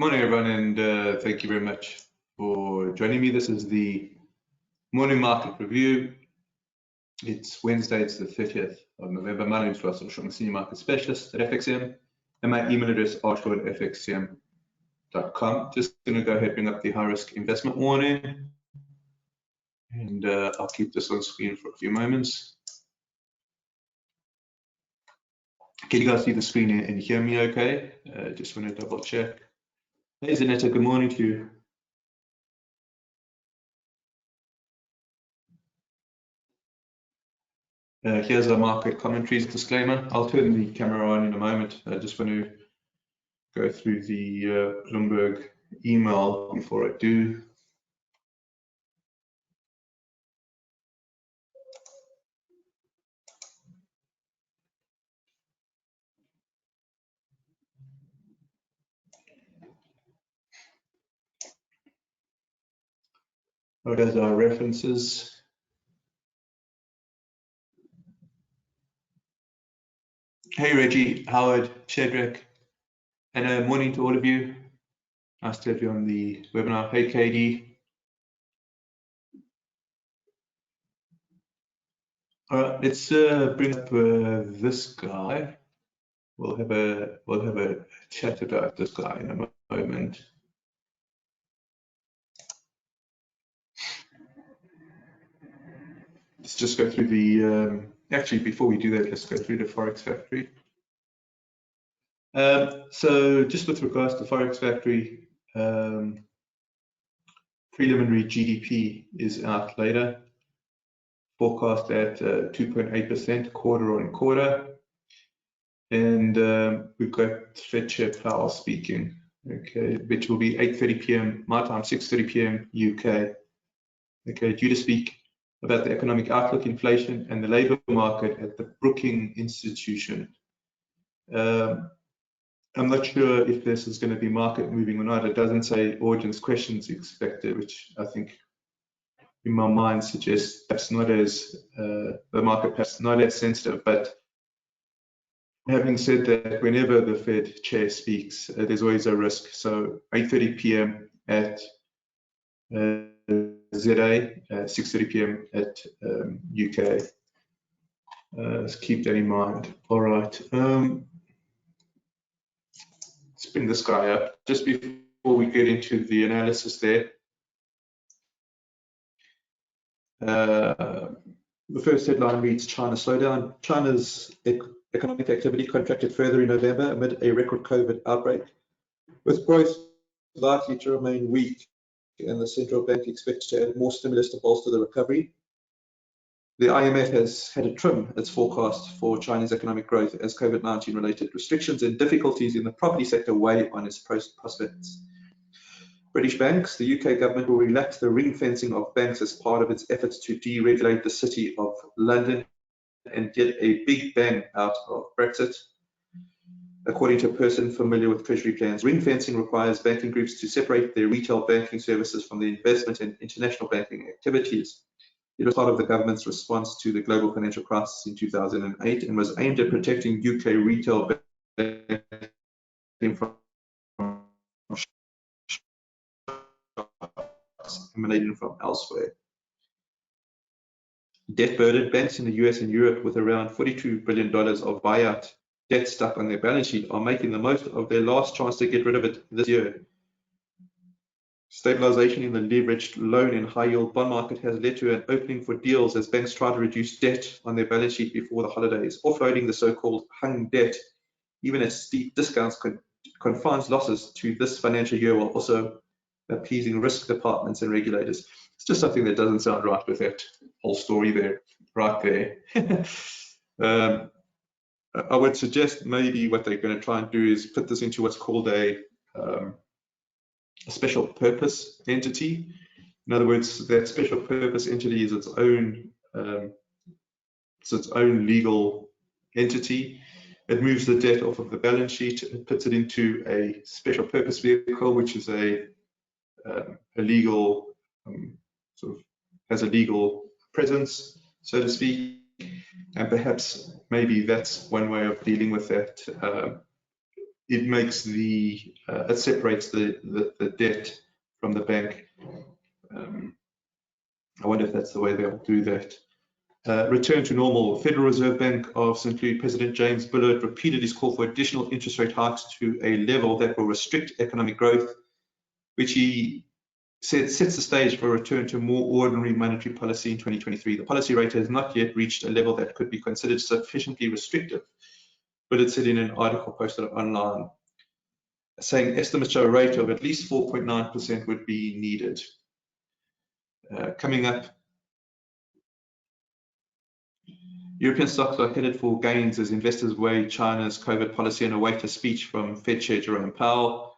Morning, everyone, and thank you very much for joining me. This is the morning market review. It's Wednesday, it's the 30th of November. My name is Russell Shaw, I'm a senior market specialist at FXCM, and my email address is r@fxcm.com. Just going to go ahead and bring up the high risk investment warning, and I'll keep this on screen for a few moments. Can you guys see the screen and hear me okay? Just want to double check. Hey, Zanetta, good morning to you. Here's our market commentaries disclaimer. I'll turn the camera on in a moment. I just want to go through the Bloomberg email before I do. What are our references? Hey Reggie, Howard, Shadrach, and morning to all of you. Nice to have you on the webinar. Hey Katie. All right, let's bring up this guy. We'll have a chat about this guy in a moment. Let's just go through the. Actually, before we do that, let's go through the Forex Factory. So just with regards to Forex Factory, preliminary GDP is out later, forecast at 2.8% quarter on quarter. And we've got Fed Chair Powell speaking, okay, which will be 8:30 p.m. my time, 6:30 p.m. UK. Okay, due to speak about the economic outlook, inflation, and the labour market at the Brookings Institution. I'm not sure if this is going to be market moving or not. It doesn't say audience questions expected, which I think in my mind suggests perhaps not as the market perhaps not as sensitive. But having said that, whenever the Fed chair speaks, there's always a risk. So 8:30 p.m. at ZA, 6:30 p.m. at UK. Let's keep that in mind. All right. Let's bring this guy up. Just before we get into the analysis there, the first headline reads China slowdown. China's economic activity contracted further in November amid a record COVID outbreak, with growth likely to remain weak, and the central bank expects to add more stimulus to bolster the recovery. The IMF has had to trim its forecast for China's economic growth as COVID-19 related restrictions and difficulties in the property sector weigh on its prospects. British banks, the UK government will relax the ring fencing of banks as part of its efforts to deregulate the city of London and get a big bang out of Brexit. According to a person familiar with Treasury plans, ring fencing requires banking groups to separate their retail banking services from the investment and international banking activities. It was part of the government's response to the global financial crisis in 2008 and was aimed at protecting UK retail banking from emanating from elsewhere. Debt-burdened banks in the US and Europe with around $42 billion of buyout debt stuck on their balance sheet are making the most of their last chance to get rid of it this year. Stabilization in the leveraged loan and high-yield bond market has led to an opening for deals as banks try to reduce debt on their balance sheet before the holidays. Offloading the so-called hung debt, even at steep discounts, confines losses to this financial year while also appeasing risk departments and regulators. It's just something that doesn't sound right with that whole story there, right there. I would suggest maybe what they're going to try and do is put this into what's called a special purpose entity. In other words, that special purpose entity is its own legal entity. It moves the debt off of the balance sheet, it puts it into a special purpose vehicle, which is a legal sort of has a legal presence, so to speak, and perhaps maybe that's one way of dealing with that it makes it separates the debt from the bank. I wonder if that's the way they'll do that. Return to normal. Federal Reserve Bank of St. Louis President James Bullard repeated his call for additional interest rate hikes to a level that will restrict economic growth, which he said sets the stage for a return to more ordinary monetary policy in 2023. The policy rate has not yet reached a level that could be considered sufficiently restrictive, but it said in an article posted online, saying estimates show a rate of at least 4.9% would be needed. Coming up, European stocks are headed for gains as investors weigh China's COVID policy and await a speech from Fed Chair Jerome Powell.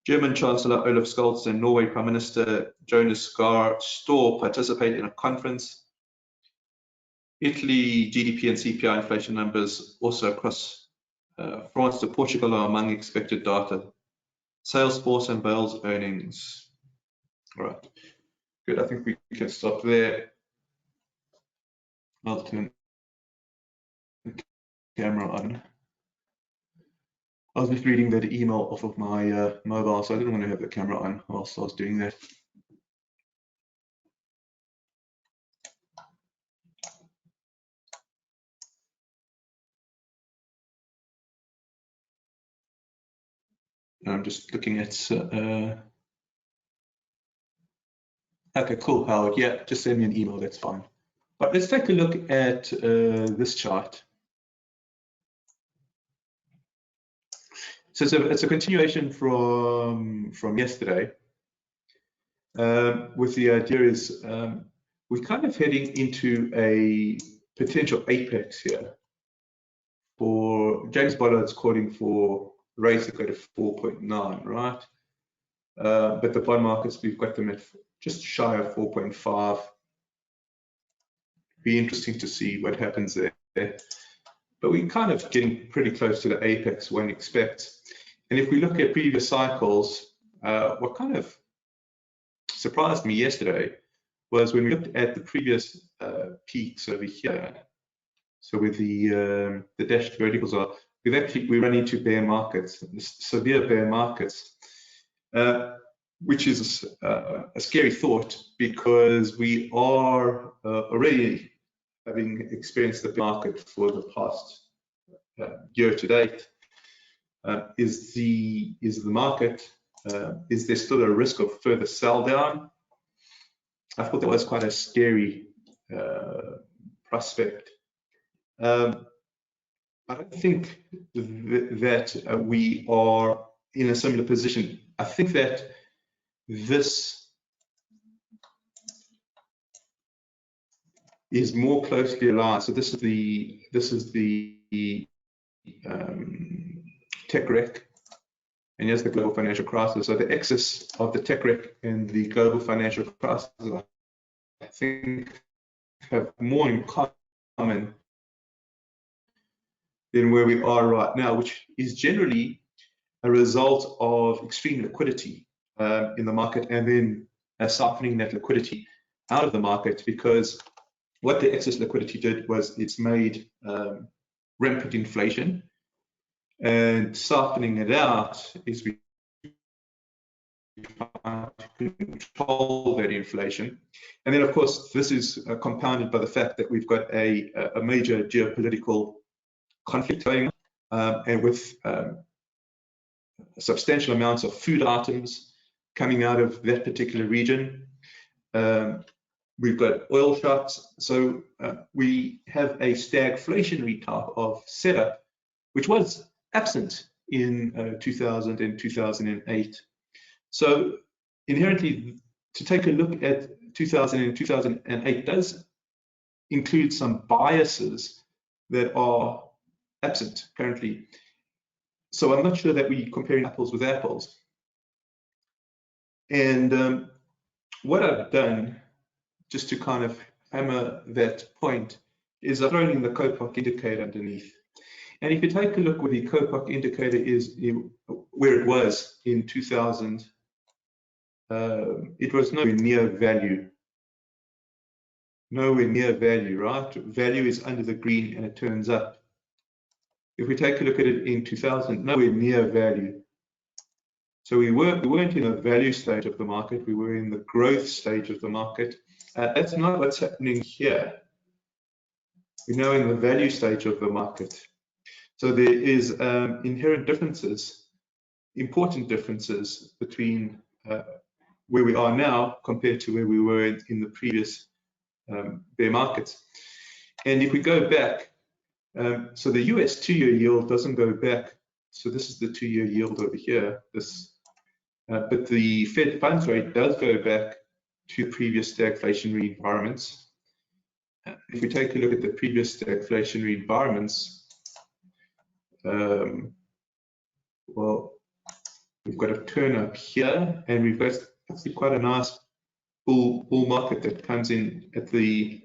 German Chancellor Olaf Scholz and Norway Prime Minister Jonas Gahr Store participate in a conference. Italy GDP and CPI inflation numbers also across France to Portugal are among expected data. Salesforce and Bell's earnings. All right, good. I think we can stop there. I'll turn the camera on. I was just reading that email off of my mobile, so I didn't want to have the camera on whilst I was doing that. I'm just looking at, okay, cool, Howard. Yeah, just send me an email, that's fine. But let's take a look at this chart. So it's a continuation from yesterday. With the idea is we're kind of heading into a potential apex here. For James Bullard's calling for rates to go to 4.9, right? But the bond markets, we've got them at just shy of 4.5. Be interesting to see what happens there. But we're kind of getting pretty close to the apex one expects. And if we look at previous cycles, what kind of surprised me yesterday was when we looked at the previous peaks over here. So with the dashed verticals are, we run into bear markets, severe bear markets, which is a scary thought because we are already having experienced the market for the past year to date. Is the market, is there still a risk of further sell down? I thought that was quite a scary prospect. I don't think that we are in a similar position. I think that this is more closely aligned. So this is the tech wreck, and here's the global financial crisis. So the excess of the tech wreck and the global financial crisis, I think, have more in common than where we are right now, which is generally a result of extreme liquidity in the market, and then siphoning that liquidity out of the market, because what the excess liquidity did was it's made rampant inflation, and siphoning it out is we try to control that inflation. And then, of course, this is compounded by the fact that we've got a major geopolitical conflict going on, and with substantial amounts of food items coming out of that particular region. We've got oil shocks, so we have a stagflationary type of setup, which was absent in 2000 and 2008. So inherently, to take a look at 2000 and 2008 does include some biases that are absent currently. So I'm not sure that we're comparing apples with apples. And what I've done, just to kind of hammer that point, is I've thrown in the COPOC indicator underneath. And if you take a look where the COPOC indicator is, where it was in 2000, it was nowhere near value. Nowhere near value, right? Value is under the green and it turns up. If we take a look at it in 2000, nowhere near value. So we weren't in a value stage of the market, we were in the growth stage of the market. That's not what's happening here. We're now in the value stage of the market. So there is inherent differences, important differences between where we are now compared to where we were in the previous bear markets. And if we go back, so the US 2-year yield doesn't go back. So this is the 2-year yield over here. But the Fed funds rate does go back to previous stagflationary environments. If we take a look at the previous stagflationary environments, well, we've got a turn up here, and we've got actually quite a nice bull market that comes in at the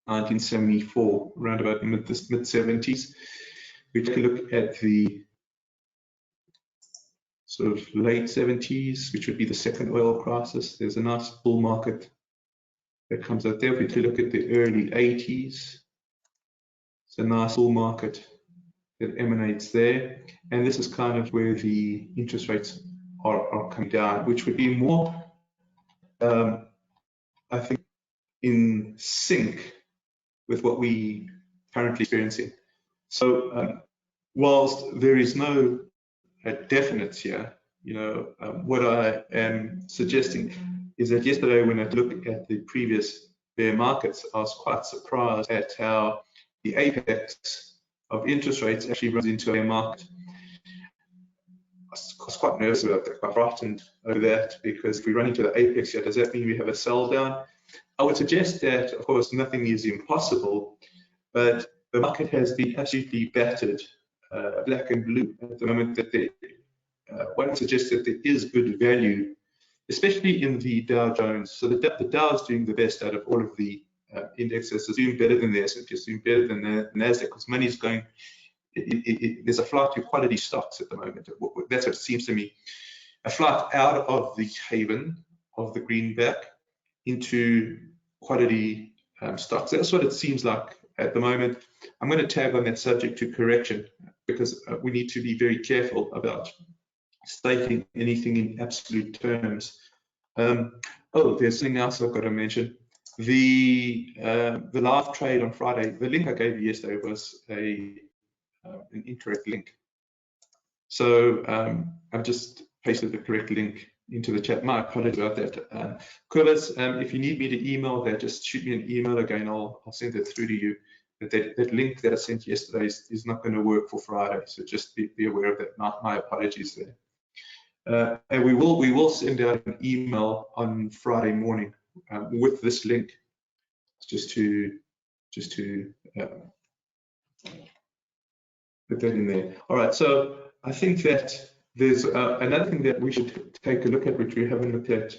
1974, around about mid-70s. We take a look at the sort of late 70s, which would be the second oil crisis. There's a nice bull market that comes out there. If we take a look at the early 80s, it's a nice bull market that emanates there. And this is kind of where the interest rates are coming down, which would be more, I think, in sync with what we currently experiencing. So whilst there is no definite here, what I am suggesting is that yesterday when I looked at the previous bear markets, I was quite surprised at how the apex of interest rates actually runs into a bear market. I was quite nervous about that, quite frightened over that, because if we run into the apex here, does that mean we have a sell down? I would suggest that, of course, nothing is impossible, but the market has been absolutely battered, black and blue at the moment. That one would suggest that there is good value, especially in the Dow Jones. So the Dow is doing the best out of all of the indexes. It's doing better than the S&P, it's doing better than the Nasdaq, because money is going. There's a flight to quality stocks at the moment. That's what it seems to me. A flight out of the haven of the greenback into quality stocks. That's what it seems like at the moment. I'm going to tag on that subject to correction, because we need to be very careful about stating anything in absolute terms. Oh, there's something else I've got to mention. The live trade on Friday, the link I gave you yesterday was an incorrect link. So I've just pasted the correct link into the chat. My apologies about that. Curtis, if you need me to email that, just shoot me an email again. I'll send it through to you. That link that I sent yesterday is not going to work for Friday, so just be aware of that. My apologies there. And we will send out an email on Friday morning with this link, just to put that in there. All right, so I think that there's another thing that we should take a look at, which we haven't looked at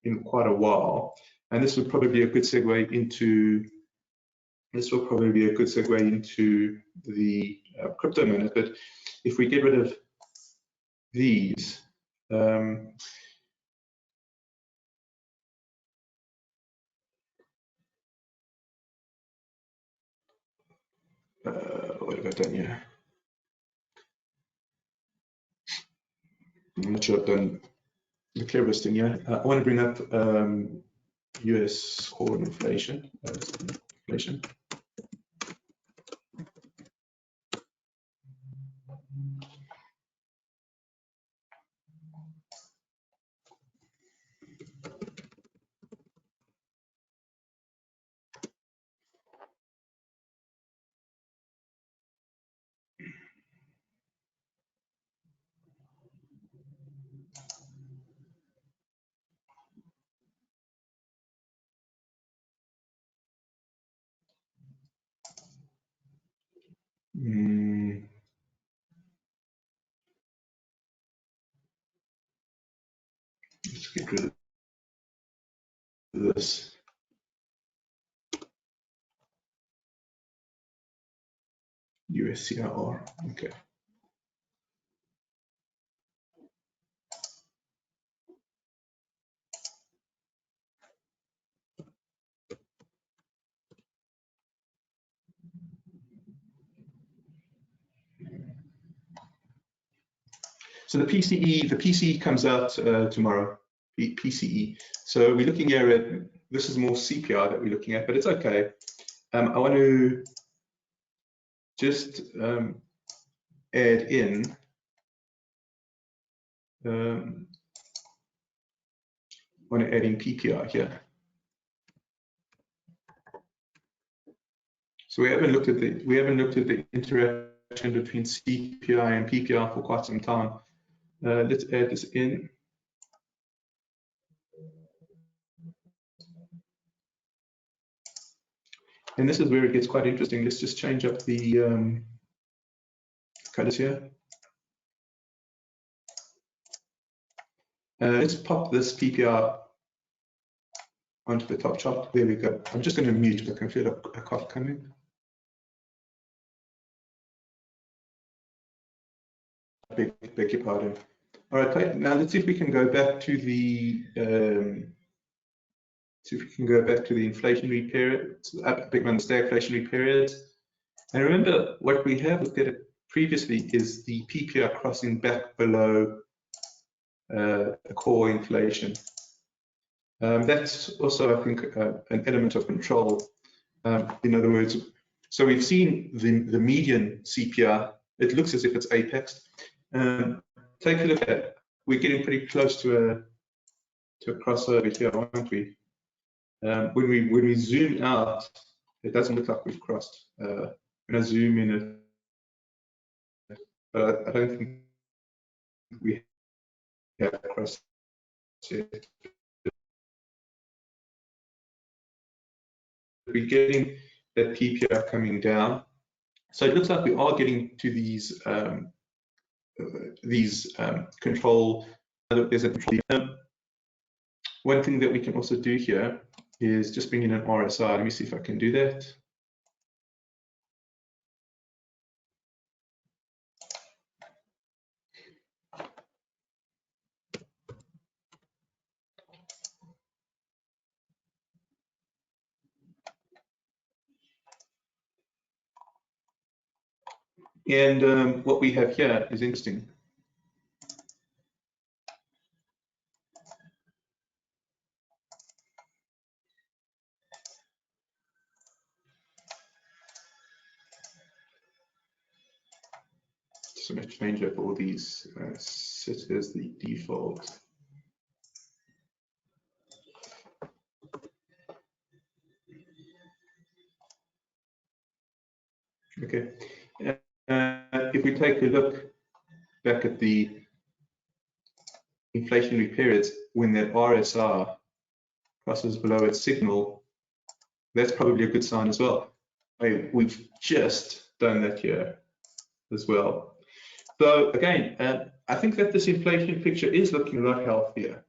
in quite a while, and this would probably be a good segue into the crypto minute. But if we get rid of these, what have I done here? I'm not sure I've done the cleverest thing here. I want to bring up US core inflation. Let's get rid of this. USCR, okay. So the PCE comes out tomorrow. PCE. So we're looking here at, this is more CPI that we're looking at, but it's okay. I want to just add in PPI here. So we haven't looked at the interaction between CPI and PPI for quite some time. Let's add this in. And this is where it gets quite interesting. Let's just change up the colors here. Let's pop this PPI onto the top chart. There we go. I'm just going to mute because I can feel a cough coming. Beg your pardon. All right, now let's see if we can go back to the inflationary period. The stagflationary period. And remember, what we have looked at previously is the PPI crossing back below core inflation. That's also, I think, an element of control. In other words, so we've seen the median CPI. It looks as if it's apexed. Take a look at it. We're getting pretty close to a crossover here, aren't we? When we zoom out, it doesn't look like we've crossed. When I zoom in, but I don't think we have crossed yet. We're getting that PPI coming down, so it looks like we are getting to these control. There's a control. One thing that we can also do here is just bring in an RSI. Let me see if I can do that. And what we have here is interesting. So I'm going to change up all these, set as the default. Okay. If we take a look back at the inflationary periods, when that RSI crosses below its signal, that's probably a good sign as well. We've just done that here as well. So again, I think that this inflation picture is looking a lot healthier,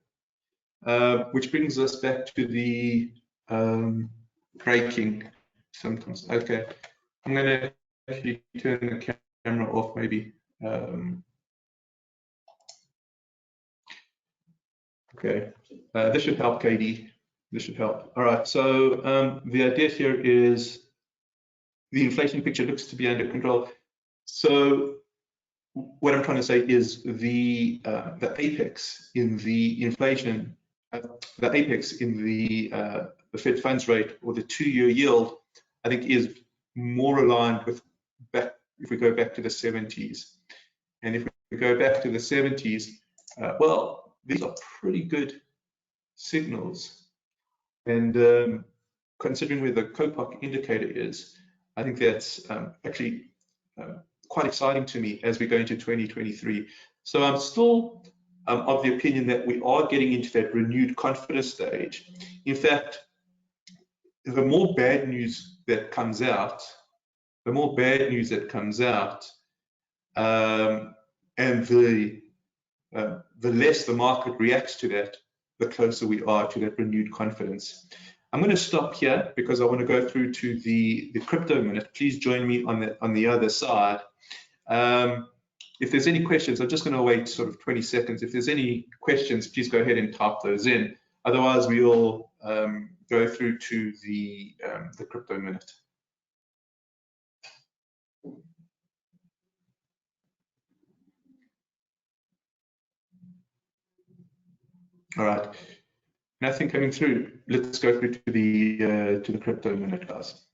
which brings us back to the breaking symptoms. Okay, I'm going to actually turn the camera off maybe. Okay, this should help, KD. This should help. All right, so the idea here is the inflation picture looks to be under control. So what I'm trying to say is the apex in the inflation, the apex in the Fed funds rate or the 2-year yield, I think is more aligned with if we go back to the 70s. And if we go back to the 70s, well, these are pretty good signals. And considering where the COPOC indicator is, I think that's actually quite exciting to me as we go into 2023. So I'm still of the opinion that we are getting into that renewed confidence stage. In fact, the more bad news that comes out, and the less the market reacts to that, the closer we are to that renewed confidence. I'm going to stop here because I want to go through to the crypto minute. Please join me on the other side. If there's any questions, I'm just going to wait sort of 20 seconds. If there's any questions, please go ahead and type those in. Otherwise, we'll go through to the crypto minute. All right. Nothing coming through. Let's go through to the crypto minute, guys.